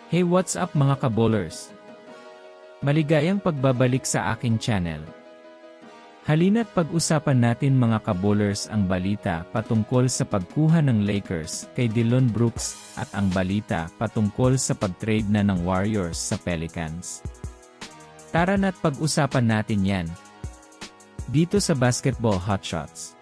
Hey, what's up mga kabowlers? Maligayang pagbabalik sa aking channel. Halina't pag-usapan natin mga kabowlers ang balita patungkol sa pagkuha ng Lakers kay Dillon Brooks at ang balita patungkol sa pag-trade na ng Warriors sa Pelicans. Tara na't pag-usapan natin yan. Dito sa Basketball Hotshots.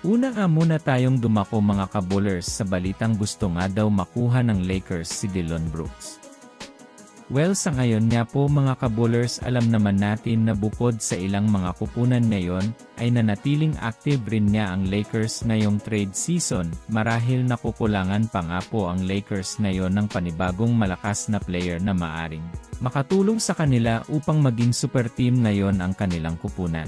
Una nga muna tayong dumako mga kabowlers sa balitang gusto nga daw makuha ng Lakers si Dillon Brooks. Well, sa ngayon nga po mga kabowlers, alam naman natin na bukod sa ilang mga kupunan ngayon, ay nanatiling active rin niya ang Lakers ngayong trade season, marahil nakukulangan pa nga po ang Lakers ngayon ng panibagong malakas na player na maaring makatulong sa kanila upang maging super team ngayon ang kanilang kupunan.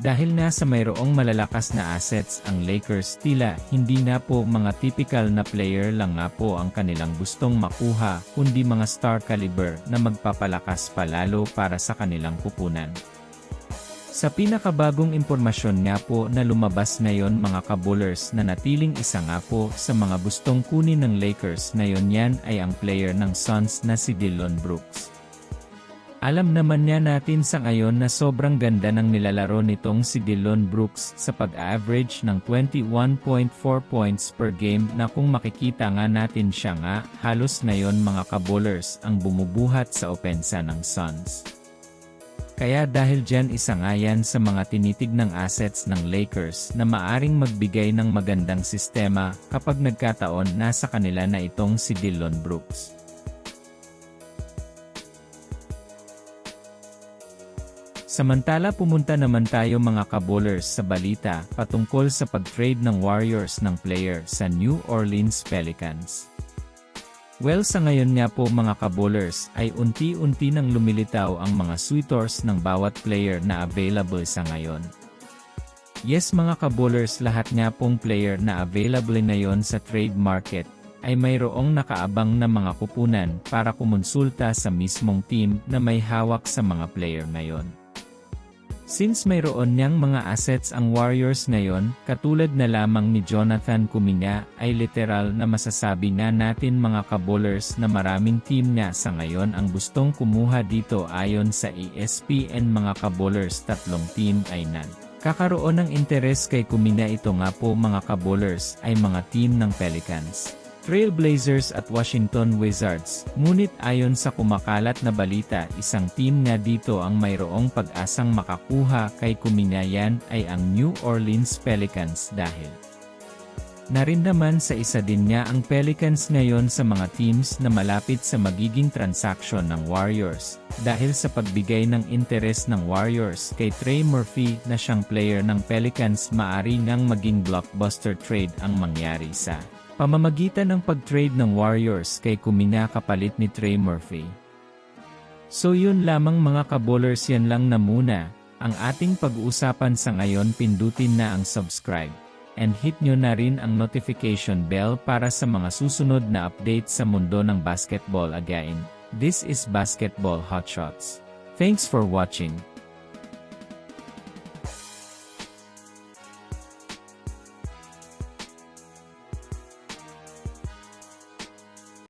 Dahil nga sa mayroong malalakas na assets ang Lakers, tila hindi na po mga typical na player lang nga po ang kanilang gustong makuha, kundi mga star caliber na magpapalakas palalo para sa kanilang kupunan. Sa pinakabagong impormasyon nga po na lumabas ngayon mga kabowlers, na natiling isa nga po sa mga gustong kunin ng Lakers ngayon, yan ay ang player ng Suns na si Dillon Brooks. Alam naman niya natin sa ngayon na sobrang ganda ng nilalaro nitong si Dillon Brooks sa pag-average ng 21.4 points per game, na kung makikita nga natin siya nga halos ngayon mga kabowlers ang bumubuhat sa opensa ng Suns. Kaya dahil dyan, isa nga yan sa mga tinitignang assets ng Lakers na maaring magbigay ng magandang sistema kapag nagkataon nasa kanila na itong si Dillon Brooks. Samantala, pumunta naman tayo mga kabowlers sa balita patungkol sa pag-trade ng Warriors ng player sa New Orleans Pelicans. Well, sa ngayon nga po mga kabowlers ay unti-unti nang lumilitaw ang mga suitors ng bawat player na available sa ngayon. Yes mga kabowlers, lahat nga pong player na available ngayon sa trade market ay mayroong nakaabang na mga kupunan para kumonsulta sa mismong team na may hawak sa mga player ngayon. Since mayroon niyang mga assets ang Warriors ngayon, katulad na lamang ni Jonathan Kuminga, ay literal na masasabi nga natin mga kabowlers na maraming team nga sa ngayon ang gustong kumuha dito. Ayon sa ESPN mga kabowlers, 3 team ay kakaroon ng interes kay Kuminga. Ito nga po mga kabowlers ay mga team ng Pelicans, Trail Blazers at Washington Wizards. Ngunit ayon sa kumakalat na balita, isang team nga dito ang mayroong pag-asang makakuha kay Kuminga, yan ay ang New Orleans Pelicans, dahil na rin naman sa isa din niya ang Pelicans ngayon sa mga teams na malapit sa magiging transaction ng Warriors, dahil sa pagbigay ng interes ng Warriors kay Trey Murphy na siyang player ng Pelicans. Maari ngang maging blockbuster trade ang mangyari sa pamamagitan ng pag-trade ng Warriors kay Kuminga kapalit ni Trey Murphy. So yun lamang mga kabowlers, yan lang na muna ang ating pag-uusapan sa ngayon. Pindutin na ang subscribe and hit nyo na rin ang notification bell para sa mga susunod na update sa mundo ng basketball. Again, this is Basketball Hotshots. Thanks for watching.